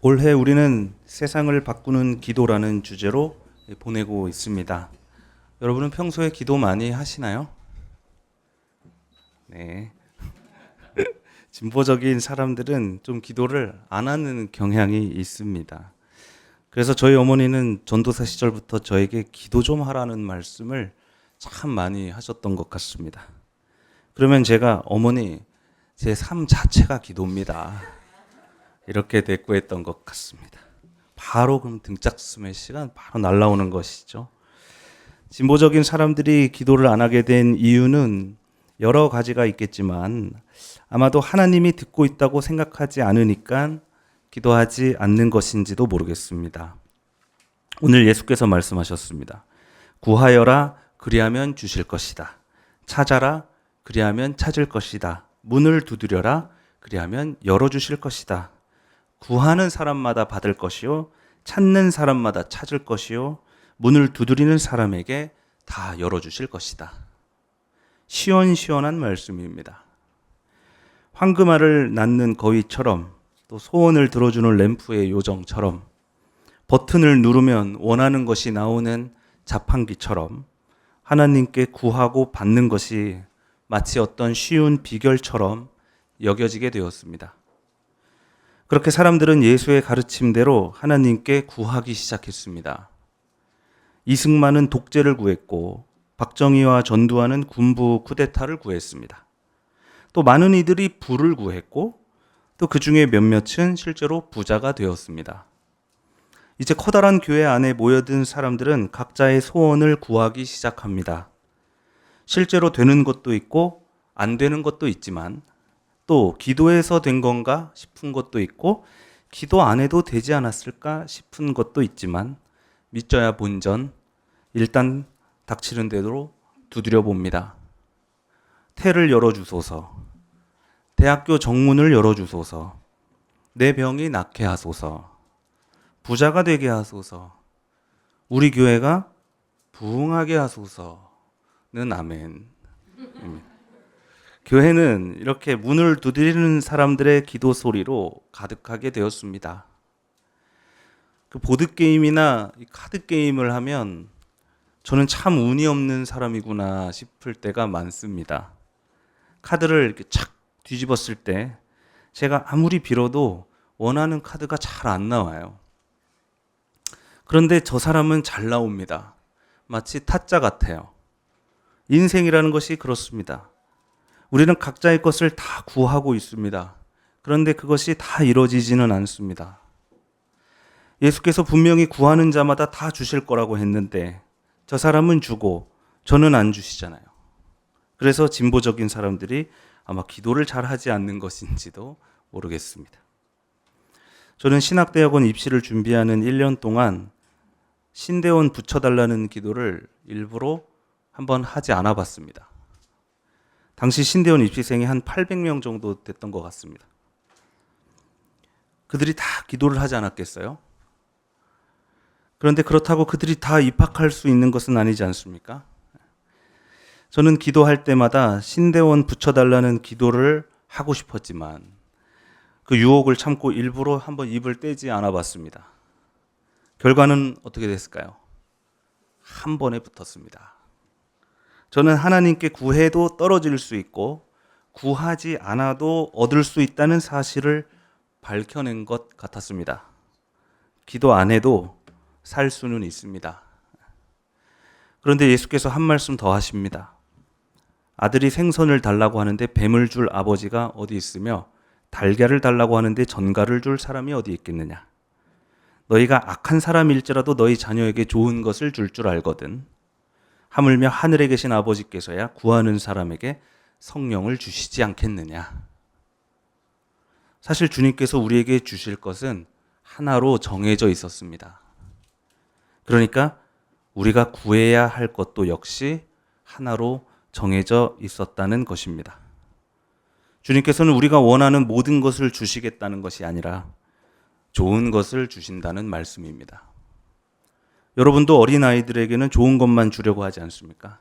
올해 우리는 세상을 바꾸는 기도라는 주제로 보내고 있습니다. 여러분은 평소에 기도 많이 하시나요? 네. 진보적인 사람들은 좀 기도를 안 하는 경향이 있습니다. 그래서 저희 어머니는 전도사 시절부터 저에게 기도 좀 하라는 말씀을 참 많이 하셨던 것 같습니다. 그러면 제가 어머니, 제 삶 자체가 기도입니다. 이렇게 대꾸했던 것 같습니다. 바로 그럼 등짝스매시가 시간 바로 날라오는 것이죠. 진보적인 사람들이 기도를 안 하게 된 이유는 여러 가지가 있겠지만 아마도 하나님이 듣고 있다고 생각하지 않으니까 기도하지 않는 것인지도 모르겠습니다. 오늘 예수께서 말씀하셨습니다. 구하여라 그리하면 주실 것이다. 찾아라 그리하면 찾을 것이다. 문을 두드려라 그리하면 열어주실 것이다. 구하는 사람마다 받을 것이요 찾는 사람마다 찾을 것이요 문을 두드리는 사람에게 다 열어주실 것이다. 시원시원한 말씀입니다. 황금알을 낳는 거위처럼 또 소원을 들어주는 램프의 요정처럼 버튼을 누르면 원하는 것이 나오는 자판기처럼 하나님께 구하고 받는 것이 마치 어떤 쉬운 비결처럼 여겨지게 되었습니다. 그렇게 사람들은 예수의 가르침대로 하나님께 구하기 시작했습니다. 이승만은 독재를 구했고 박정희와 전두환은 군부 쿠데타를 구했습니다. 또 많은 이들이 부를 구했고 또 그 중에 몇몇은 실제로 부자가 되었습니다. 이제 커다란 교회 안에 모여든 사람들은 각자의 소원을 구하기 시작합니다. 실제로 되는 것도 있고 안 되는 것도 있지만 또 기도해서 된 건가 싶은 것도 있고 기도 안 해도 되지 않았을까 싶은 것도 있지만 믿져야 본전, 일단 닥치는 대로 두드려 봅니다. 태를 열어주소서, 대학교 정문을 열어주소서, 내 병이 낫게 하소서, 부자가 되게 하소서, 우리 교회가 부흥하게 하소서는 아멘. 교회는 이렇게 문을 두드리는 사람들의 기도 소리로 가득하게 되었습니다. 그 보드게임이나 카드게임을 하면 저는 참 운이 없는 사람이구나 싶을 때가 많습니다. 카드를 이렇게 착 뒤집었을 때 제가 아무리 빌어도 원하는 카드가 잘 안 나와요. 그런데 저 사람은 잘 나옵니다. 마치 타짜 같아요. 인생이라는 것이 그렇습니다. 우리는 각자의 것을 다 구하고 있습니다. 그런데 그것이 다 이루어지지는 않습니다. 예수께서 분명히 구하는 자마다 다 주실 거라고 했는데 저 사람은 주고 저는 안 주시잖아요. 그래서 진보적인 사람들이 아마 기도를 잘 하지 않는 것인지도 모르겠습니다. 저는 신학대학원 입시를 준비하는 1년 동안 신대원 붙여달라는 기도를 일부러 한번 하지 않아 봤습니다. 당시 신대원 입시생이 한 800명 정도 됐던 것 같습니다. 그들이 다 기도를 하지 않았겠어요? 그런데 그렇다고 그들이 다 입학할 수 있는 것은 아니지 않습니까? 저는 기도할 때마다 신대원 붙여달라는 기도를 하고 싶었지만 그 유혹을 참고 일부러 한번 입을 떼지 않아 봤습니다. 결과는 어떻게 됐을까요? 한 번에 붙었습니다. 저는 하나님께 구해도 떨어질 수 있고 구하지 않아도 얻을 수 있다는 사실을 밝혀낸 것 같았습니다. 기도 안 해도 살 수는 있습니다. 그런데 예수께서 한 말씀 더 하십니다. 아들이 생선을 달라고 하는데 뱀을 줄 아버지가 어디 있으며 달걀을 달라고 하는데 전갈을 줄 사람이 어디 있겠느냐. 너희가 악한 사람일지라도 너희 자녀에게 좋은 것을 줄 줄 알거든. 하물며 하늘에 계신 아버지께서야 구하는 사람에게 성령을 주시지 않겠느냐. 사실 주님께서 우리에게 주실 것은 하나로 정해져 있었습니다. 그러니까 우리가 구해야 할 것도 역시 하나로 정해져 있었다는 것입니다. 주님께서는 우리가 원하는 모든 것을 주시겠다는 것이 아니라 좋은 것을 주신다는 말씀입니다. 여러분도 어린아이들에게는 좋은 것만 주려고 하지 않습니까?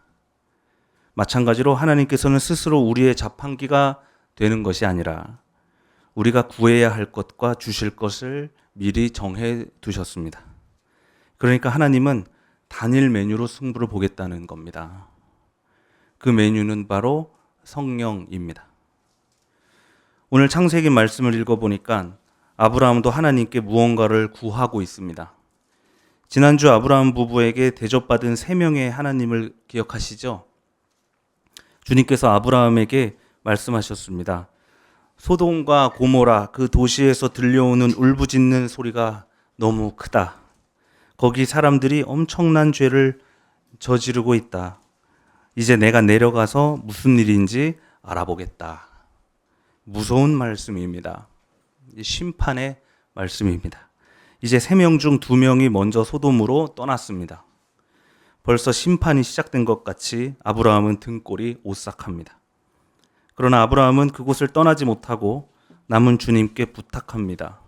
마찬가지로 하나님께서는 스스로 우리의 자판기가 되는 것이 아니라 우리가 구해야 할 것과 주실 것을 미리 정해 두셨습니다. 그러니까 하나님은 단일 메뉴로 승부를 보겠다는 겁니다. 그 메뉴는 바로 성령입니다. 오늘 창세기 말씀을 읽어보니까 아브라함도 하나님께 무언가를 구하고 있습니다. 지난주 아브라함 부부에게 대접받은 3명의 하나님을 기억하시죠? 주님께서 아브라함에게 말씀하셨습니다. 소돔과 고모라 그 도시에서 들려오는 울부짖는 소리가 너무 크다. 거기 사람들이 엄청난 죄를 저지르고 있다. 이제 내가 내려가서 무슨 일인지 알아보겠다. 무서운 말씀입니다. 심판의 말씀입니다. 이제 3명 중 2명이 먼저 소돔으로 떠났습니다. 벌써 심판이 시작된 것 같이 아브라함은 등골이 오싹합니다. 그러나 아브라함은 그곳을 떠나지 못하고 남은 주님께 부탁합니다.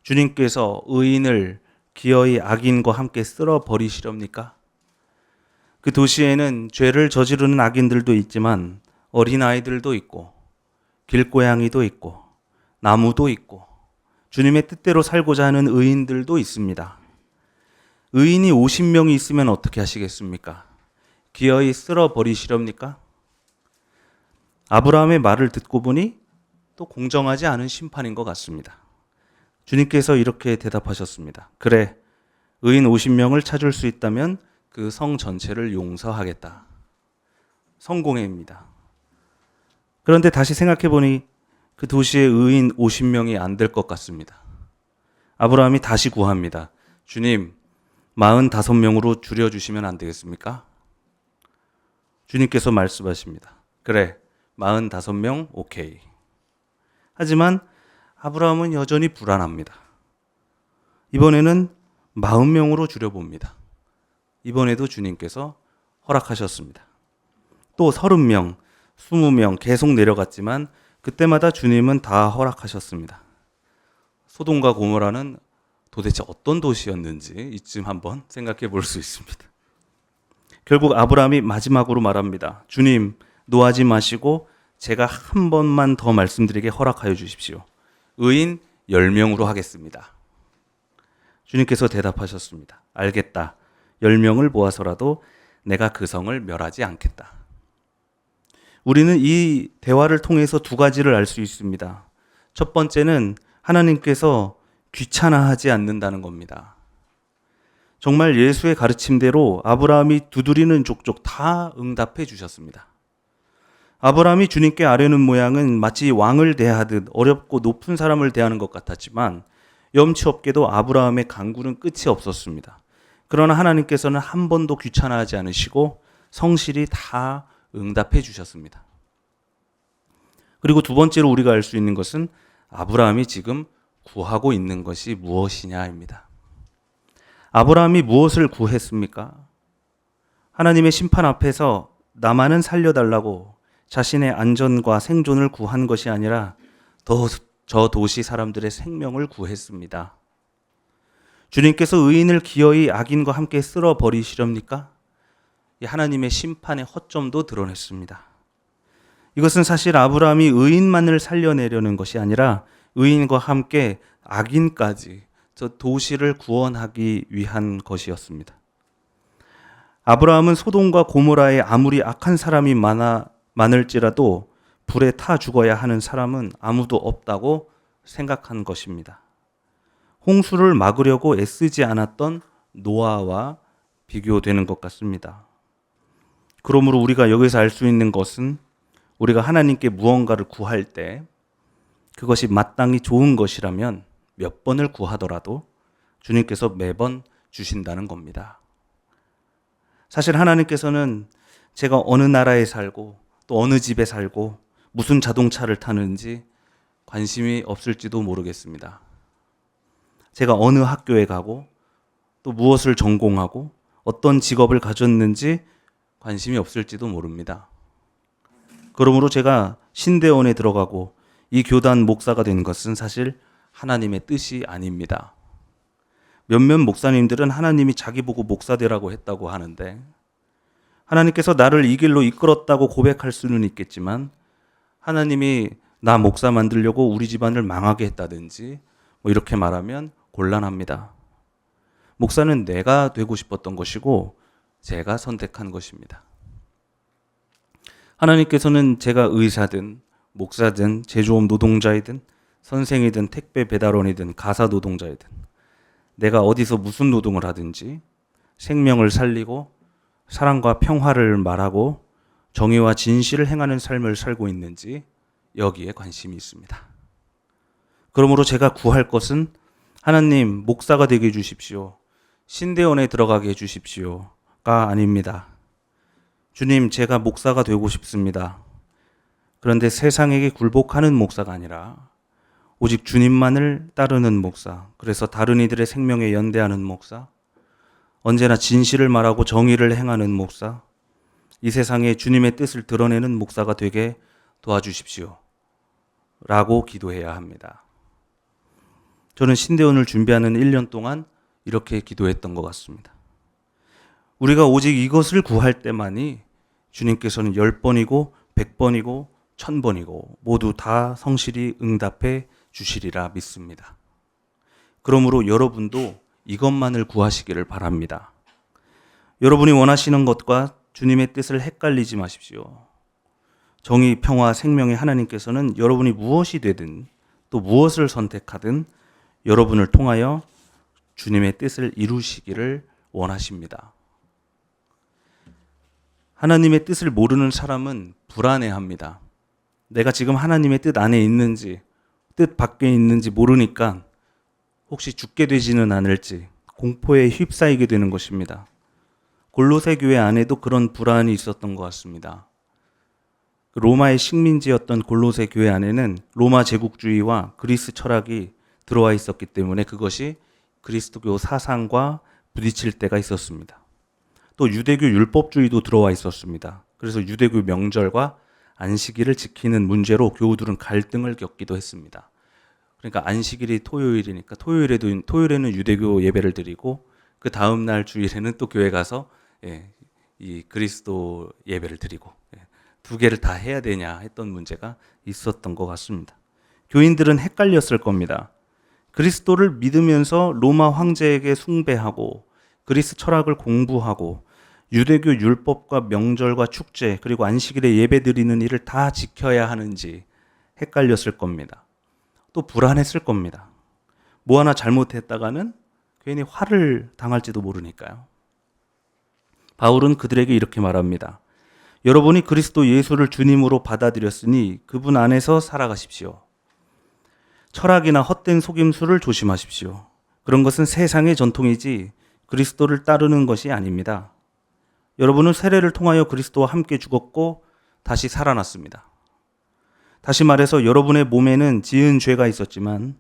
주님께서 의인을 기어이 악인과 함께 쓸어 버리시렵니까? 그 도시에는 죄를 저지르는 악인들도 있지만 어린아이들도 있고 길고양이도 있고 나무도 있고 주님의 뜻대로 살고자 하는 의인들도 있습니다. 의인이 50명이 있으면 어떻게 하시겠습니까? 기어이 쓸어 버리시렵니까? 아브라함의 말을 듣고 보니 또 공정하지 않은 심판인 것 같습니다. 주님께서 이렇게 대답하셨습니다. 그래, 의인 50명을 찾을 수 있다면 그 성 전체를 용서하겠다. 성공회입니다. 그런데 다시 생각해 보니 그 도시에 의인 50명이 안 될 것 같습니다. 아브라함이 다시 구합니다. 주님, 45명으로 줄여주시면 안 되겠습니까? 주님께서 말씀하십니다. 그래, 45명 오케이. 하지만 아브라함은 여전히 불안합니다. 이번에는 40명으로 줄여봅니다. 이번에도 주님께서 허락하셨습니다. 또 30명, 20명 계속 내려갔지만 그때마다 주님은 다 허락하셨습니다. 소돔과 고모라는 도대체 어떤 도시였는지 이쯤 한번 생각해 볼 수 있습니다. 결국 아브라함이 마지막으로 말합니다. 주님, 노하지 마시고 제가 한 번만 더 말씀드리게 허락하여 주십시오. 의인 10명으로 하겠습니다. 주님께서 대답하셨습니다. 알겠다. 10명을 모아서라도 내가 그 성을 멸하지 않겠다. 우리는 이 대화를 통해서 2가지를 알 수 있습니다. 첫 번째는 하나님께서 귀찮아하지 않는다는 겁니다. 정말 예수의 가르침대로 아브라함이 두드리는 족족 다 응답해 주셨습니다. 아브라함이 주님께 아뢰는 모양은 마치 왕을 대하듯 어렵고 높은 사람을 대하는 것 같았지만 염치 없게도 아브라함의 간구는 끝이 없었습니다. 그러나 하나님께서는 한 번도 귀찮아하지 않으시고 성실히 다 응답해 주셨습니다. 그리고 2번째로 우리가 알 수 있는 것은 아브라함이 지금 구하고 있는 것이 무엇이냐입니다. 아브라함이 무엇을 구했습니까? 하나님의 심판 앞에서 나만은 살려달라고 자신의 안전과 생존을 구한 것이 아니라 저 도시 사람들의 생명을 구했습니다. 주님께서 의인을 기어이 악인과 함께 쓸어 버리시렵니까? 하나님의 심판의 허점도 드러냈습니다. 이것은 사실 아브라함이 의인만을 살려내려는 것이 아니라 의인과 함께 악인까지 저 도시를 구원하기 위한 것이었습니다. 아브라함은 소돔과 고모라에 아무리 악한 사람이 많을지라도 불에 타 죽어야 하는 사람은 아무도 없다고 생각한 것입니다. 홍수를 막으려고 애쓰지 않았던 노아와 비교되는 것 같습니다. 그러므로 우리가 여기서 알 수 있는 것은 우리가 하나님께 무언가를 구할 때 그것이 마땅히 좋은 것이라면 몇 번을 구하더라도 주님께서 매번 주신다는 겁니다. 사실 하나님께서는 제가 어느 나라에 살고 또 어느 집에 살고 무슨 자동차를 타는지 관심이 없을지도 모르겠습니다. 제가 어느 학교에 가고 또 무엇을 전공하고 어떤 직업을 가졌는지 관심이 없을지도 모릅니다. 그러므로 제가 신대원에 들어가고 이 교단 목사가 된 것은 사실 하나님의 뜻이 아닙니다. 몇몇 목사님들은 하나님이 자기 보고 목사 되라고 했다고 하는데 하나님께서 나를 이 길로 이끌었다고 고백할 수는 있겠지만 하나님이 나 목사 만들려고 우리 집안을 망하게 했다든지 뭐 이렇게 말하면 곤란합니다. 목사는 내가 되고 싶었던 것이고 제가 선택한 것입니다. 하나님께서는 제가 의사든 목사든 제조업 노동자이든 선생이든 택배 배달원이든 가사 노동자이든 내가 어디서 무슨 노동을 하든지 생명을 살리고 사랑과 평화를 말하고 정의와 진실을 행하는 삶을 살고 있는지 여기에 관심이 있습니다. 그러므로 제가 구할 것은 하나님 목사가 되게 해주십시오. 신대원에 들어가게 해주십시오가 아닙니다. 주님, 제가 목사가 되고 싶습니다. 그런데 세상에게 굴복하는 목사가 아니라 오직 주님만을 따르는 목사, 그래서 다른 이들의 생명에 연대하는 목사, 언제나 진실을 말하고 정의를 행하는 목사, 이 세상에 주님의 뜻을 드러내는 목사가 되게 도와주십시오. 라고 기도해야 합니다. 저는 신대원을 준비하는 1년 동안 이렇게 기도했던 것 같습니다. 우리가 오직 이것을 구할 때만이 주님께서는 10번이고 100번이고 1000번이고 모두 다 성실히 응답해 주시리라 믿습니다. 그러므로 여러분도 이것만을 구하시기를 바랍니다. 여러분이 원하시는 것과 주님의 뜻을 헷갈리지 마십시오. 정의, 평화, 생명의 하나님께서는 여러분이 무엇이 되든 또 무엇을 선택하든 여러분을 통하여 주님의 뜻을 이루시기를 원하십니다. 하나님의 뜻을 모르는 사람은 불안해합니다. 내가 지금 하나님의 뜻 안에 있는지 뜻 밖에 있는지 모르니까 혹시 죽게 되지는 않을지 공포에 휩싸이게 되는 것입니다. 골로새 교회 안에도 그런 불안이 있었던 것 같습니다. 로마의 식민지였던 골로새 교회 안에는 로마 제국주의와 그리스 철학이 들어와 있었기 때문에 그것이 그리스도교 사상과 부딪힐 때가 있었습니다. 또 유대교 율법주의도 들어와 있었습니다. 그래서 유대교 명절과 안식일을 지키는 문제로 교우들은 갈등을 겪기도 했습니다. 그러니까 안식일이 토요일이니까 토요일에는 유대교 예배를 드리고 그 다음 날 주일에는 또 교회 가서 이 그리스도 예배를 드리고 두 개를 다 해야 되냐 했던 문제가 있었던 것 같습니다. 교인들은 헷갈렸을 겁니다. 그리스도를 믿으면서 로마 황제에게 숭배하고 그리스 철학을 공부하고 유대교 율법과 명절과 축제 그리고 안식일에 예배 드리는 일을 다 지켜야 하는지 헷갈렸을 겁니다. 또 불안했을 겁니다. 뭐 하나 잘못했다가는 괜히 화를 당할지도 모르니까요. 바울은 그들에게 이렇게 말합니다. 여러분이 그리스도 예수를 주님으로 받아들였으니 그분 안에서 살아가십시오. 철학이나 헛된 속임수를 조심하십시오. 그런 것은 세상의 전통이지 그리스도를 따르는 것이 아닙니다. 여러분은 세례를 통하여 그리스도와 함께 죽었고 다시 살아났습니다. 다시 말해서 여러분의 몸에는 지은 죄가 있었지만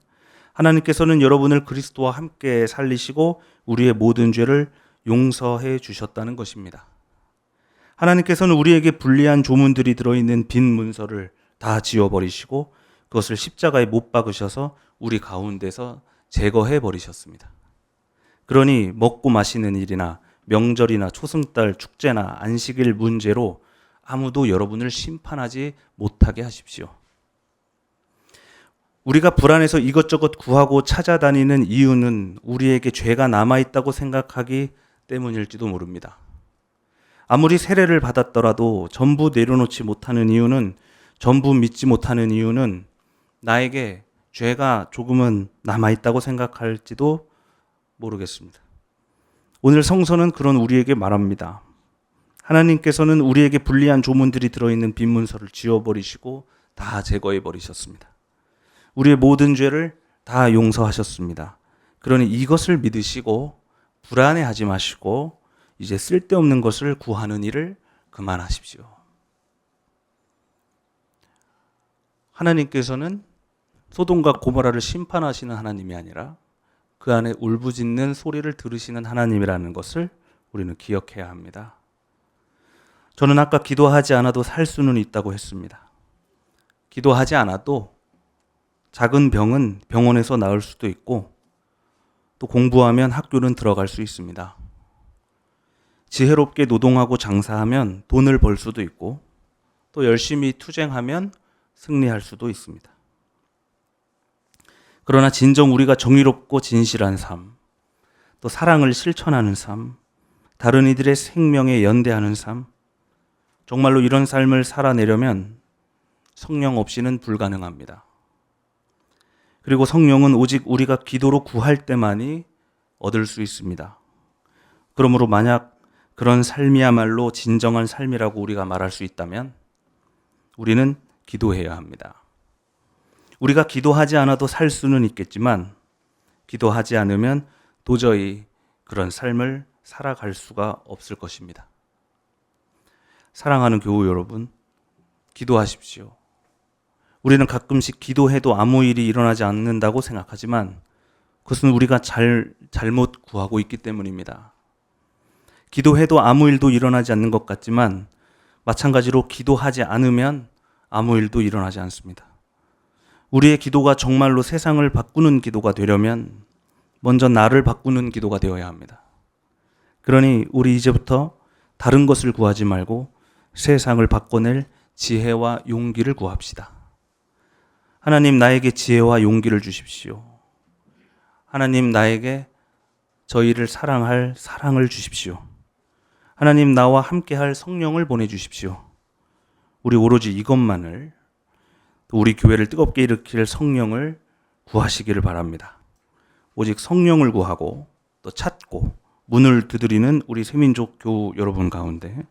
하나님께서는 여러분을 그리스도와 함께 살리시고 우리의 모든 죄를 용서해 주셨다는 것입니다. 하나님께서는 우리에게 불리한 조문들이 들어있는 빈 문서를 다 지워버리시고 그것을 십자가에 못 박으셔서 우리 가운데서 제거해 버리셨습니다. 그러니 먹고 마시는 일이나 명절이나 초승달 축제나 안식일 문제로 아무도 여러분을 심판하지 못하게 하십시오. 우리가 불안해서 이것저것 구하고 찾아다니는 이유는 우리에게 죄가 남아있다고 생각하기 때문일지도 모릅니다. 아무리 세례를 받았더라도 전부 내려놓지 못하는 이유는, 전부 믿지 못하는 이유는 나에게 죄가 조금은 남아있다고 생각할지도 모르겠습니다. 오늘 성서는 그런 우리에게 말합니다. 하나님께서는 우리에게 불리한 조문들이 들어있는 빈 문서를 지워버리시고 다 제거해버리셨습니다. 우리의 모든 죄를 다 용서하셨습니다. 그러니 이것을 믿으시고 불안해하지 마시고 이제 쓸데없는 것을 구하는 일을 그만하십시오. 하나님께서는 소돔과 고모라를 심판하시는 하나님이 아니라 그 안에 울부짖는 소리를 들으시는 하나님이라는 것을 우리는 기억해야 합니다. 저는 아까 기도하지 않아도 살 수는 있다고 했습니다. 기도하지 않아도 작은 병은 병원에서 나을 수도 있고 또 공부하면 학교는 들어갈 수 있습니다. 지혜롭게 노동하고 장사하면 돈을 벌 수도 있고 또 열심히 투쟁하면 승리할 수도 있습니다. 그러나 진정 우리가 정의롭고 진실한 삶, 또 사랑을 실천하는 삶, 다른 이들의 생명에 연대하는 삶, 정말로 이런 삶을 살아내려면 성령 없이는 불가능합니다. 그리고 성령은 오직 우리가 기도로 구할 때만이 얻을 수 있습니다. 그러므로 만약 그런 삶이야말로 진정한 삶이라고 우리가 말할 수 있다면 우리는 기도해야 합니다. 우리가 기도하지 않아도 살 수는 있겠지만 기도하지 않으면 도저히 그런 삶을 살아갈 수가 없을 것입니다. 사랑하는 교우 여러분, 기도하십시오. 우리는 가끔씩 기도해도 아무 일이 일어나지 않는다고 생각하지만 그것은 우리가 잘못 구하고 있기 때문입니다. 기도해도 아무 일도 일어나지 않는 것 같지만 마찬가지로 기도하지 않으면 아무 일도 일어나지 않습니다. 우리의 기도가 정말로 세상을 바꾸는 기도가 되려면 먼저 나를 바꾸는 기도가 되어야 합니다. 그러니 우리 이제부터 다른 것을 구하지 말고 세상을 바꿔낼 지혜와 용기를 구합시다. 하나님, 나에게 지혜와 용기를 주십시오. 하나님, 나에게 저희를 사랑할 사랑을 주십시오. 하나님, 나와 함께할 성령을 보내주십시오. 우리 오로지 이것만을, 또 우리 교회를 뜨겁게 일으킬 성령을 구하시기를 바랍니다. 오직 성령을 구하고 또 찾고 문을 두드리는 우리 새민족 교우 여러분 가운데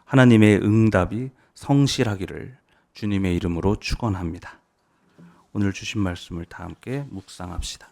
하나님의 응답이 성실하기를 주님의 이름으로 축원합니다. 오늘 주신 말씀을 다 함께 묵상합시다.